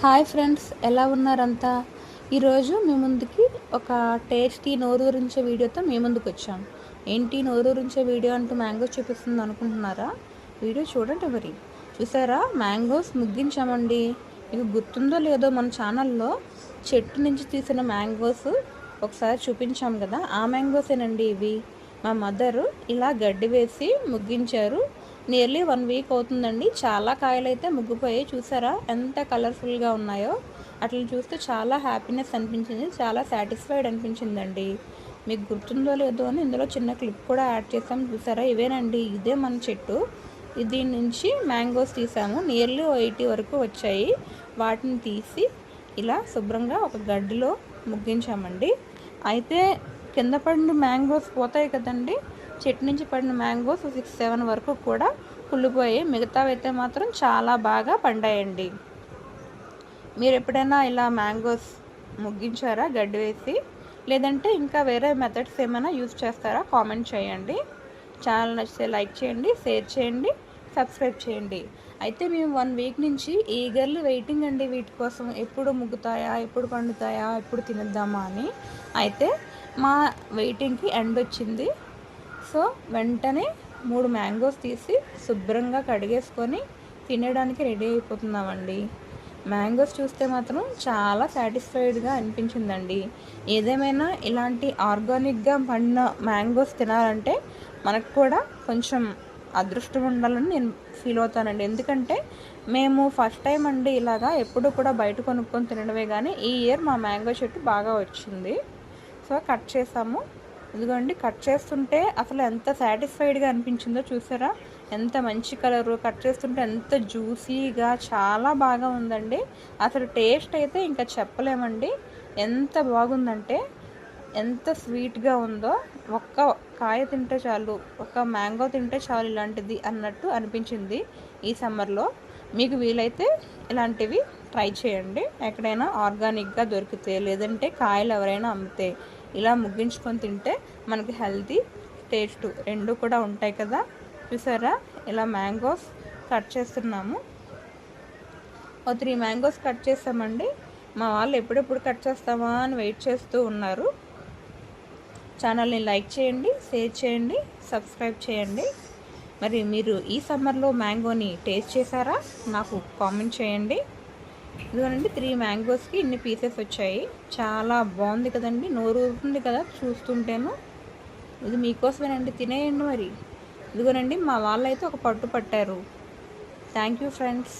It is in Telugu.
హాయ్ ఫ్రెండ్స్, ఎలా ఉన్నారంతా? ఈరోజు మీ ముందుకి ఒక టేస్టీ నోరూరించే వీడియోతో మీ ముందుకు వచ్చాం. ఏంటి నోరూరించే వీడియో అంటూ మ్యాంగోస్ చూపిస్తుంది అనుకుంటున్నారా? వీడియో చూడండి. మరి చూసారా, మ్యాంగోస్ ముగ్గించామండి. మీకు గుర్తుందో లేదో, మన ఛానల్లో చెట్టు నుంచి తీసిన మ్యాంగోస్ ఒకసారి చూపించాం కదా, ఆ మ్యాంగోసేనండి ఇవి. మా మదరు ఇలా గడ్డి వేసి ముగ్గించారు. నియర్లీ 1 వీక్ అవుతుందండి. చాలా కాయలు అయితే ముగ్గిపోయాయి. చూసారా ఎంత కలర్ఫుల్గా ఉన్నాయో? అట్లా చూస్తే చాలా హ్యాపీనెస్ అనిపించింది, చాలా సాటిస్ఫైడ్ అనిపించిందండి. మీకు గుర్తుందో లేదో అని ఇందులో చిన్న క్లిప్ కూడా యాడ్ చేసాం. చూసారా, ఇవేనండి, ఇదే మన చెట్టు. దీని నుంచి మ్యాంగోస్ తీసాము. నియర్లీ 80 వరకు వచ్చాయి. వాటిని తీసి ఇలా శుభ్రంగా ఒక గడ్డిలో ముగ్గించామండి. అయితే కింద పడిన మ్యాంగోస్ పోతాయి కదండి, చెట్టు నుంచి పడిన మ్యాంగోస్ 6-7 వరకు కూడా కుళ్ళిపోయి, మిగతావి అయితే మాత్రం చాలా బాగా పండాయండి. మీరు ఎప్పుడైనా ఇలా మ్యాంగోస్ ముగ్గించారా గడ్డి వేసి? లేదంటే ఇంకా వేరే మెథడ్స్ ఏమైనా యూజ్ చేస్తారా? కామెంట్ చేయండి. ఛానల్ నచ్చితే లైక్ చేయండి, షేర్ చేయండి, సబ్స్క్రైబ్ చేయండి. అయితే మేము 1 వీక్ నుంచి ఈగర్లీ వెయిటింగ్ అండి వీటి కోసం. ఎప్పుడు ముగ్గుతాయా, ఎప్పుడు పండుతాయా, ఎప్పుడు తినేద్దామా అని. అయితే మా వెయిటింగ్కి ఎండ్ వచ్చింది. సో వెంటనే 3 మ్యాంగోస్ తీసి శుభ్రంగా కడిగేసుకొని తినడానికి రెడీ అయిపోతున్నామండి. మ్యాంగోస్ చూస్తే మాత్రం చాలా సాటిస్ఫైడ్గా అనిపించిందండి. ఏదేమైనా ఇలాంటి ఆర్గానిక్గా పండిన మ్యాంగోస్ తినాలంటే మనకు కూడా కొంచెం అదృష్టం ఉండాలని నేను ఫీల్ అవుతానండి. ఎందుకంటే మేము ఫస్ట్ టైం అండి ఇలాగా, ఎప్పుడు కూడా బయట కొనుక్కొని తినడమే. కానీ ఈ ఇయర్ మా మ్యాంగో చెట్టు బాగా వచ్చింది. సో కట్ చేసాము. ఇదిగోండి, కట్ చేస్తుంటే అసలు ఎంత సాటిస్ఫైడ్గా అనిపించిందో చూసారా? ఎంత మంచి కలరు, కట్ చేస్తుంటే ఎంత జ్యూసీగా, చాలా బాగా ఉందండి. అసలు టేస్ట్ అయితే ఇంకా చెప్పలేమండి. ఎంత బాగుందంటే, ఎంత స్వీట్గా ఉందో. ఒక్క కాయ తింటే చాలు, ఒక మ్యాంగో తింటే చాలు ఇలాంటిది అన్నట్టు అనిపించింది ఈ సమ్మర్లో. మీకు వీలైతే ఇలాంటివి ట్రై చేయండి, ఎక్కడైనా ఆర్గానిక్గా దొరికితే. లేదంటే కాయలు ఎవరైనా అమ్మితే ఇలా ముగ్గించుకొని తింటే మనకి హెల్తీ, టేస్ట్ రెండు కూడా ఉంటాయి కదా. చూసారా, ఇలా మ్యాంగోస్ కట్ చేస్తున్నాము. 3 మ్యాంగోస్ కట్ చేస్తామండి. మా వాళ్ళు ఎప్పుడెప్పుడు కట్ చేస్తామా అని వెయిట్ చేస్తూ ఉన్నారు. ఛానల్ని లైక్ చేయండి, షేర్ చేయండి, సబ్స్క్రైబ్ చేయండి. మరి మీరు ఈ సమ్మర్లో మ్యాంగోని టేస్ట్ చేశారా? నాకు కామెంట్ చేయండి. ఇదిగోనండి, 3 మ్యాంగోస్కి ఇన్ని పీసెస్ వచ్చాయి. చాలా బాగుంది కదండి, నోరు ఊరుతుంది కదా చూస్తుంటేను. ఇది మీకోసమేనండి, తినేయండి మరి. ఇదిగోనండి, మా వాళ్ళైతే ఒక పట్టు పట్టారు. Thank you friends.